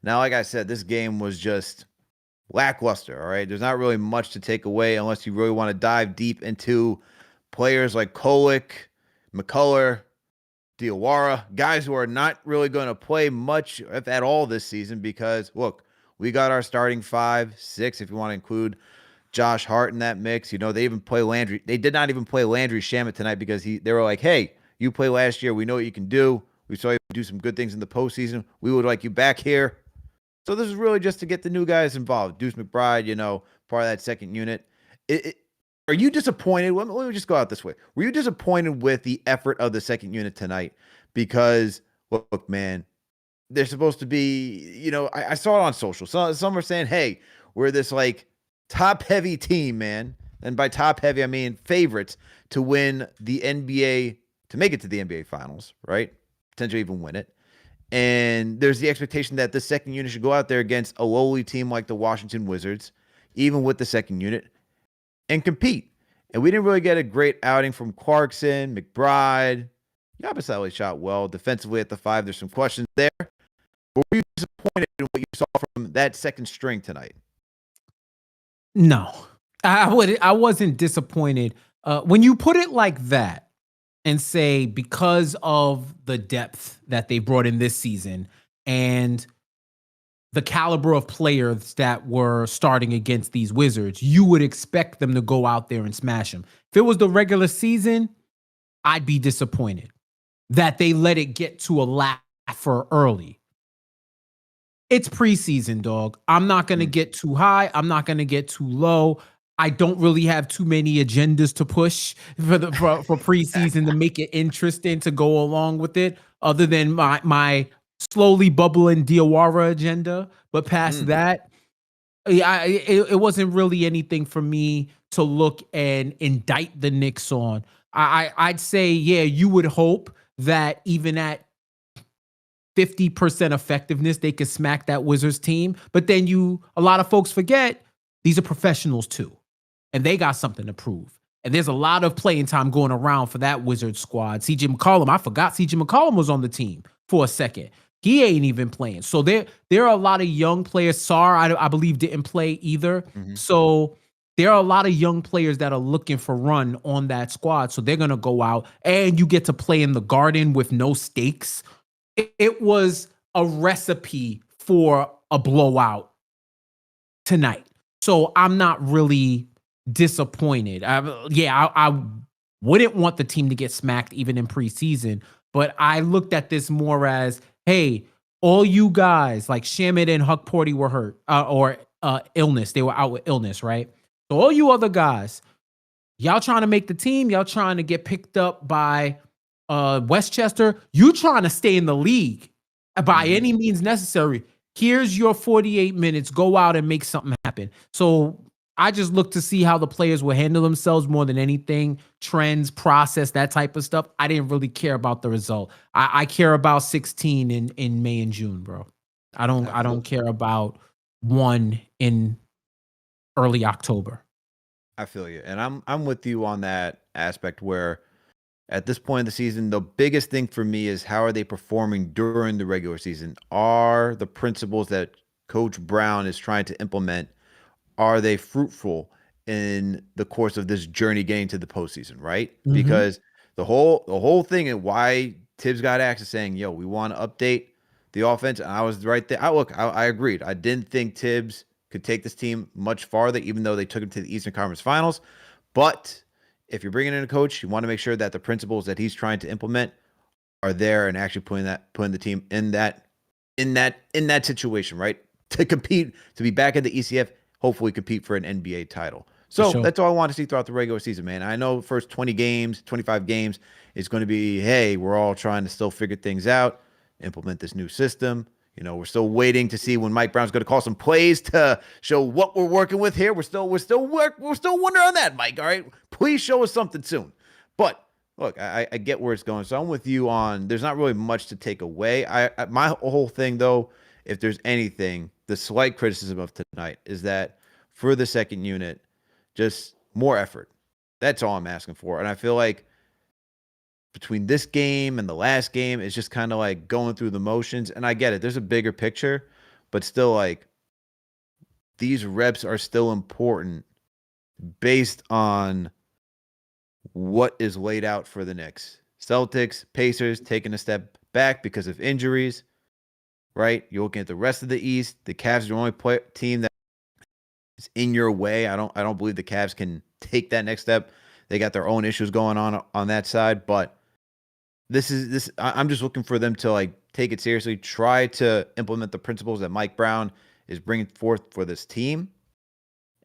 Now, like I said, this game was just lackluster, all right? There's not really much to take away unless you really want to dive deep into players like Kolek, McCullar, Diawara, guys who are not really going to play much, if at all, this season because, look, we got our starting 5, 6, if you want to include Josh Hart in that mix. You know, they even play Landry. They did not even play Landry Shamet tonight because they were like, hey, you play last year. We know what you can do. We saw you do some good things in the postseason. We would like you back here. So this is really just to get the new guys involved. Deuce McBride, you know, part of that second unit. Are you disappointed? Let me just go out this way. Were you disappointed with the effort of the second unit tonight? Because, look, man, they're supposed to be, you know, I saw it on social. Some are saying, hey, we're this like top-heavy team, man. And by top-heavy, I mean favorites to win the NBA, to make it to the NBA Finals, right? Potentially even win it. And there's the expectation that the second unit should go out there against a lowly team like the Washington Wizards, even with the second unit, and compete. And we didn't really get a great outing from Clarkson, McBride. Yabiselli shot well. Defensively at the 5, there's some questions there. But were you disappointed in what you saw from that second string tonight? No, I wasn't disappointed. When you put it like that and say because of the depth that they brought in this season and the caliber of players that were starting against these Wizards, you would expect them to go out there and smash them. If it was the regular season, I'd be disappointed that they let it get to a laugher early. It's preseason, dog. I'm not going to get too high. I'm not going to get too low. I don't really have too many agendas to push for preseason to make it interesting to go along with it, other than my slowly bubbling Diawara agenda. But past that, it wasn't really anything for me to look and indict the Knicks on. I'd say, yeah, you would hope that even at 50% effectiveness, they could smack that Wizards team. But then a lot of folks forget these are professionals too, and they got something to prove. And there's a lot of playing time going around for that Wizards squad. CJ McCollum, I forgot CJ McCollum was on the team for a second. He ain't even playing. So there are a lot of young players. Sar, I believe, didn't play either. So there are a lot of young players that are looking for run on that squad. So they're going to go out, and you get to play in the Garden with no stakes. It was a recipe for a blowout tonight. So I'm not really disappointed. I wouldn't want the team to get smacked even in preseason, but I looked at this more as, hey, all you guys like Shamet and Huckporti were hurt or illness. They were out with illness, right? So all you other guys, y'all trying to make the team, y'all trying to get picked up by Westchester, you trying to stay in the league by any means necessary. Here's your 48 minutes. Go out and make something happen. So I just look to see how the players will handle themselves more than anything. Trends, process, that type of stuff. I didn't really care about the result. I care about 16 in May and June, bro. I don't care about 1 in early October. I feel you. And I'm with you on that aspect where at this point in the season, the biggest thing for me is how are they performing during the regular season? Are the principles that Coach Brown is trying to implement, are they fruitful in the course of this journey getting to the postseason, right? Because the whole thing and why Tibbs got access saying, yo, we want to update the offense. And I was right there. I agreed. I didn't think Tibbs could take this team much farther, even though they took him to the Eastern Conference Finals. But if you're bringing in a coach, you want to make sure that the principles that he's trying to implement are there and actually putting the team in that situation, right? To compete, to be back at the ECF, hopefully compete for an NBA title. So that's all I want to see throughout the regular season, man. I know the first 20 games, 25 games is going to be, hey, we're all trying to still figure things out, implement this new system. You know, we're still waiting to see when Mike Brown's going to call some plays to show what we're working with here. We're still wondering on that, Mike. All right, please show us something soon. But look, I get where it's going, so I'm with you on. There's not really much to take away. My whole thing, though, if there's anything, the slight criticism of tonight is that for the second unit, just more effort. That's all I'm asking for, and I feel like between this game and the last game, it's just kind of like going through the motions. And I get it. There's a bigger picture, but still, like, these reps are still important based on what is laid out for the Knicks. Celtics, Pacers taking a step back because of injuries, right? You're looking at the rest of the East. The Cavs are the only team that is in your way. I don't believe the Cavs can take that next step. They got their own issues going on that side, but I'm just looking for them to, like, take it seriously, try to implement the principles that Mike Brown is bringing forth for this team.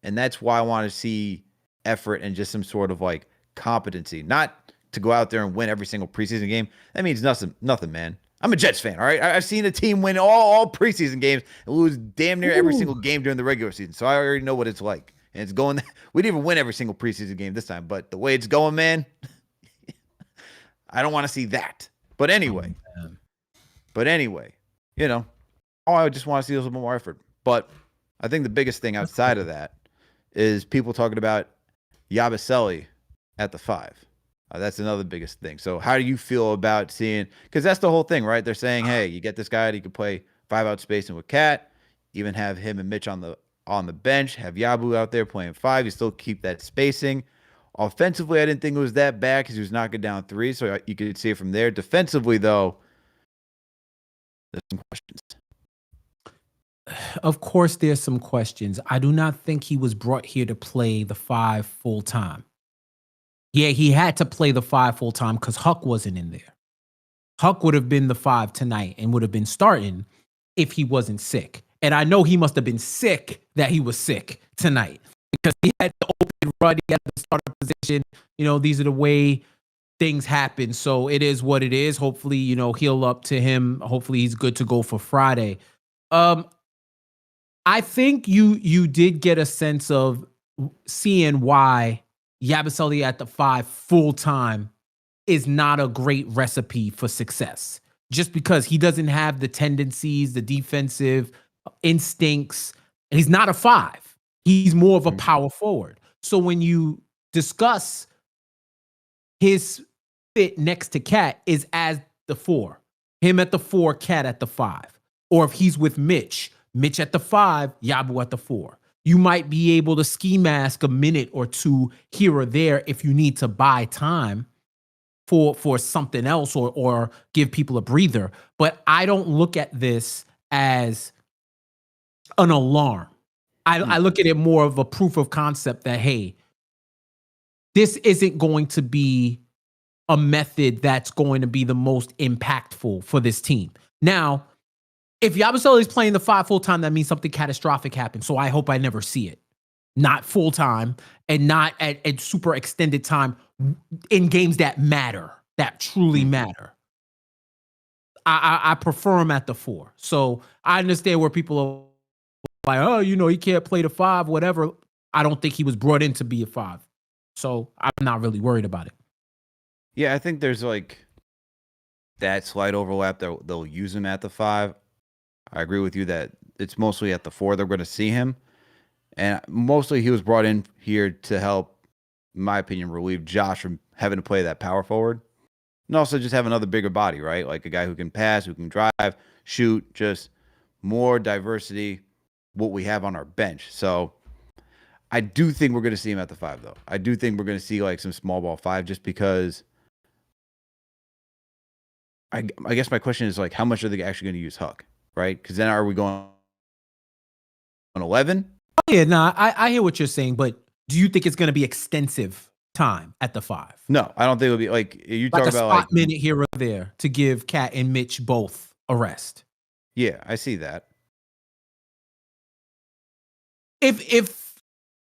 And that's why I want to see effort and just some sort of, like, competency, not to go out there and win every single preseason game. That means nothing, man. I'm a Jets fan, all right? I've seen a team win all preseason games and lose damn near every single game during the regular season. So I already know what it's like. And it's going, we didn't even win every single preseason game this time, but the way it's going, man, I don't want to see that. But anyway, you know, I just want to see a little bit more effort. But I think the biggest thing outside of that is people talking about Yabiselli at the 5. That's another biggest thing. So how do you feel about seeing, because that's the whole thing, right? They're saying, hey, you get this guy that you can play 5 out spacing with Cat, even have him and Mitch on the bench, have Yabu out there playing 5. You still keep that spacing. Offensively, I didn't think it was that bad because he was knocking down 3, so you could see it from there. Defensively, though, there's some questions. Of course, there's some questions. I do not think he was brought here to play the 5 full time. Yeah, he had to play the 5 full time because Huck wasn't in there. Huck would have been the 5 tonight and would have been starting if he wasn't sick. And I know he must have been sick that he was sick tonight because he had the open run, he had the starter position. You know, these are the way things happen. So it is what it is. Hopefully, you know, heal up to him. Hopefully he's good to go for Friday. I think you did get a sense of seeing why Yabiselli at the 5 full time is not a great recipe for success. Just because he doesn't have the tendencies, the defensive instincts, and he's not a 5. He's more of a power forward. So when you discuss his fit next to Cat is as the 4, him at the 4, Cat at the 5. Or if he's with Mitch at the 5, Yabu at the 4. You might be able to ski mask a minute or two here or there if you need to buy time for something else or give people a breather. But I don't look at this as an alarm. I look at it more of a proof of concept that, hey, this isn't going to be a method that's going to be the most impactful for this team. Now, if Yabusele is playing the 5 full time, that means something catastrophic happened. So I hope I never see it. Not full time and not at super extended time in games that matter, that truly matter. I prefer him at the 4. So I understand where people are like, oh, you know, he can't play the 5, whatever. I don't think he was brought in to be a 5. So I'm not really worried about it. Yeah, I think there's like that slight overlap that they'll use him at the 5. I agree with you that it's mostly at the 4 they're going to see him. And mostly he was brought in here to help, in my opinion, relieve Josh from having to play that power forward. And also just have another bigger body, right? Like a guy who can pass, who can drive, shoot, just more diversity, what we have on our bench. So I do think we're going to see him at the 5, though. I do think we're going to see like some small ball 5 just because I guess my question is like, how much are they actually going to use Huck, right? Because then are we going on 11? Oh, yeah, no, I hear what you're saying, but do you think it's going to be extensive time at the 5? No, I don't think it'll be like you like talk a about spot like minute here or there to give Cat and Mitch both a rest. Yeah, I see that. If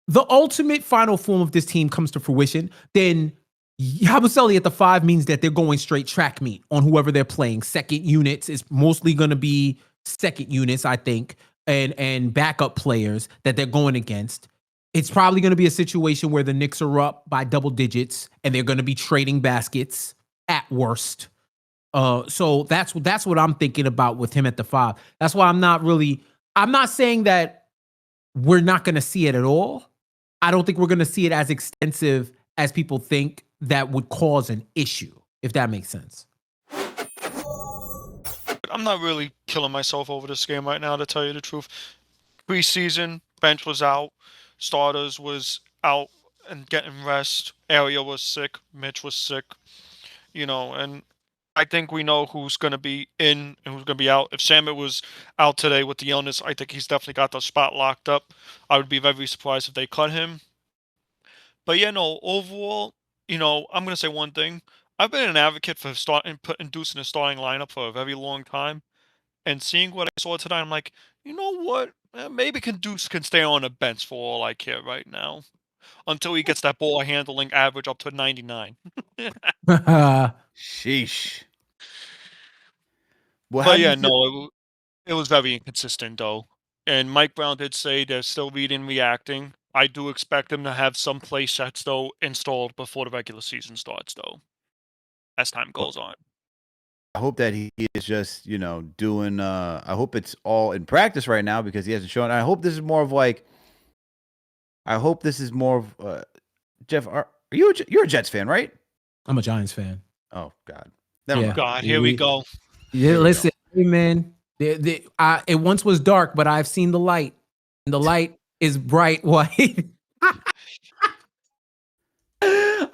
the ultimate final form of this team comes to fruition, then Yabusele at the 5 means that they're going straight track meet on whoever they're playing. Second units is mostly going to be second units, I think, and backup players that they're going against. It's probably going to be a situation where the Knicks are up by double digits and they're going to be trading baskets at worst. So that's what I'm thinking about with him at the 5. That's why I'm not saying that we're not going to see it at all. I don't think we're going to see it as extensive as people think that would cause an issue, if that makes sense. I'm not really killing myself over this game right now, to tell you the truth. Preseason, bench was out, starters was out and getting rest. Area was sick, Mitch was sick, and I think we know who's going to be in and who's going to be out. If Shamet was out today with the illness, I think he's definitely got the spot locked up. I would be very surprised if they cut him. But yeah, no, overall, I'm going to say one thing. I've been an advocate for putting Deuce in a starting lineup for a very long time. And seeing what I saw tonight, I'm like, you know what? Maybe Deuce can stay on the bench for all I care right now. Until he gets that ball handling average up to 99. Sheesh. Well, how But do you yeah, feel? no, it was very inconsistent though. And Mike Brown did say they're still reading, reacting. I do expect them to have some play sets though installed before the regular season starts though, as time goes on. I hope that he is just, doing I hope it's all in practice right now because he hasn't shown. I hope this is more of like I hope this is more of Jeff, are you you're a Jets fan, right? I'm a Giants fan. Oh God. Never Yeah. mind. God, here we go. Yeah, Here we listen, hey, man. It once was dark, but I've seen the light, and the light is bright white.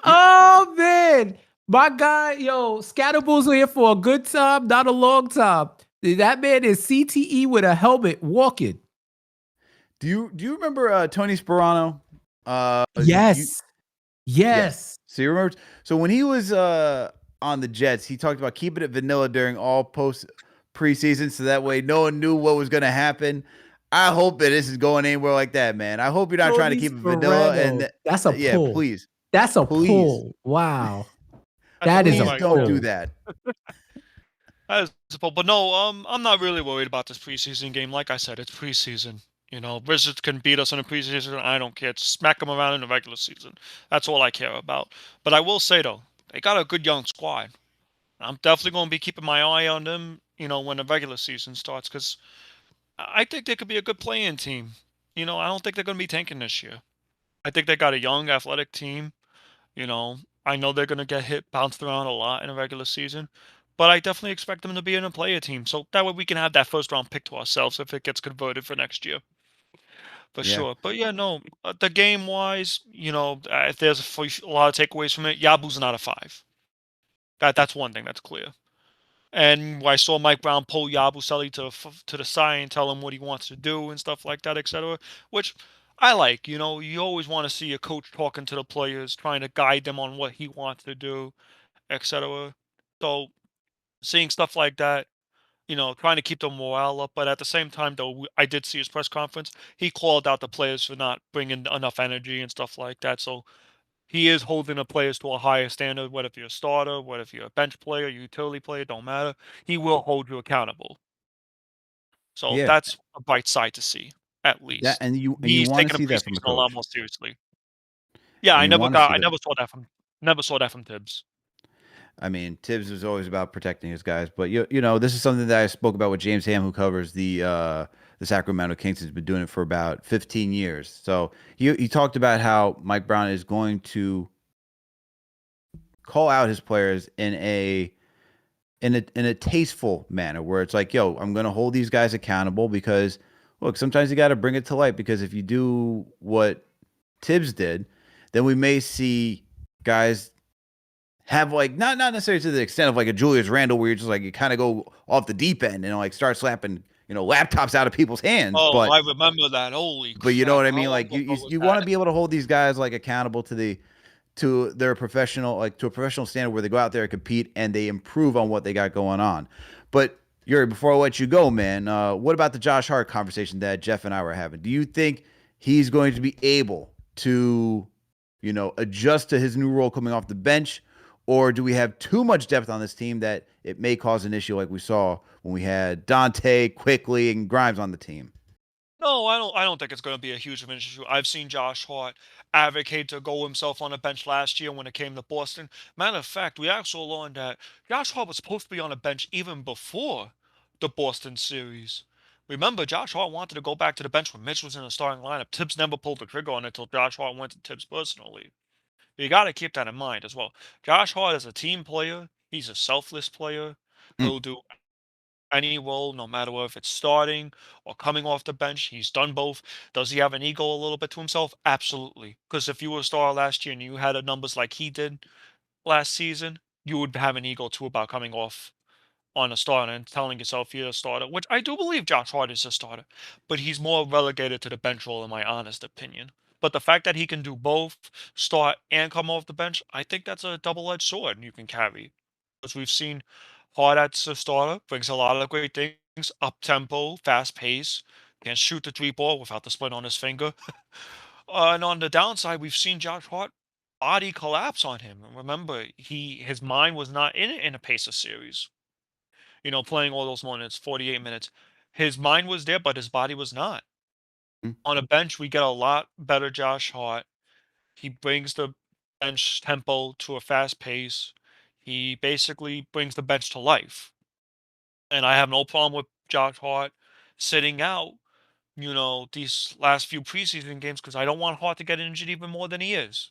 Oh man, my guy, yo, Scatterbull's here for a good time, not a long time. That man is CTE with a helmet walking. Do you remember Tony Sperano? Yes. Yes. So you remember? So when he was on the Jets, he talked about keeping it vanilla during all post preseason, so that way no one knew what was going to happen. I hope that this is going anywhere like that, man. I hope you're not trying to keep it vanilla. And that's a yeah, pull. please, That's a please, pull. Wow. That's That a is pull a please right don't there. do pull. that. That is a pull. But no, I'm not really worried about this preseason game. Like I said, it's preseason. Wizards can beat us in the preseason. I don't care. Just smack them around in the regular season. That's all I care about. But I will say though, they got a good young squad. I'm definitely going to be keeping my eye on them. When the regular season starts, because I think they could be a good playing team. I don't think they're going to be tanking this year. I think they got a young, athletic team. You know, I know they're going to get bounced around a lot in a regular season, but I definitely expect them to be in a player team. So that way we can have that first round pick to ourselves if it gets converted for next year. For Yeah, sure. But yeah, no, the game wise, if there's a lot of takeaways from it, Yabu's not a 5. That's one thing that's clear. And I saw Mike Brown pull Yabusele to the side and tell him what he wants to do and stuff like that, etc. Which I like. You always want to see a coach talking to the players, trying to guide them on what he wants to do, etc. So seeing stuff like that, trying to keep the morale up. But at the same time, though, I did see his press conference. He called out the players for not bringing enough energy and stuff like that. So he is holding the players to a higher standard, whether if you're a starter, whether if you're a bench player, utility player, don't matter. He will hold you accountable. So yeah. that's a bright side to see, at That least. and you He's want to taking the see that from a preseason a lot coach, more seriously. Yeah, and you want to see I that. never saw that from Tibbs. I mean, Tibbs was always about protecting his guys, but this is something that I spoke about with James Ham, who covers the Sacramento Kings. Has been doing it for about 15 years. So he talked about how Mike Brown is going to call out his players in a tasteful manner, where it's like, yo, I'm going to hold these guys accountable because look, sometimes you got to bring it to light because if you do what Tibbs did, then we may see guys have like not necessarily to the extent of like a Julius Randle where you're just like you kind of go off the deep end and like start slapping laptops out of people's hands, Oh, but I remember that. Holy you know crap. what I How mean, long like ago was you want to that? be able to hold these guys like accountable to their professional, like to a professional standard where they go out there and compete and they improve on what they got going on. But Yuri, before I let you go, man, what about the Josh Hart conversation that Jeff and I were having? Do you think he's going to be able to adjust to his new role coming off the bench? Or do we have too much depth on this team that it may cause an issue like we saw when we had Dante, Quickly, and Grimes on the team? No, I don't think it's going to be a huge of an issue. I've seen Josh Hart advocate to go himself on the bench last year when it came to Boston. Matter of fact, we actually learned that Josh Hart was supposed to be on the bench even before the Boston series. Remember, Josh Hart wanted to go back to the bench when Mitch was in the starting lineup. Tibbs never pulled the trigger on it until Josh Hart went to Tibbs personally. You got to keep that in mind as well. Josh Hart is a team player. He's a selfless player. Mm. He'll do any role, no matter if it's starting or coming off the bench. He's done both. Does he have an ego a little bit to himself? Absolutely. Because if you were a star last year and you had numbers like he did last season, you would have an ego too about coming off on a starter and telling yourself you're a starter, which I do believe Josh Hart is a starter, but he's more relegated to the bench role, in my honest opinion. But the fact that he can do both, start and come off the bench, I think that's a double-edged sword you can carry. Because we've seen Hart as a starter, brings a lot of great things, up tempo, fast pace, can shoot the three ball without the splint on his finger. And on the downside, we've seen Josh Hart body collapse on him. Remember, his mind was not in it in a Pacers series, playing all those minutes, 48 minutes. His mind was there, but his body was not. Mm. On a bench, we get a lot better Josh Hart. He brings the bench tempo to a fast pace. He basically brings the bench to life. And I have no problem with Josh Hart sitting out, these last few preseason games because I don't want Hart to get injured even more than he is.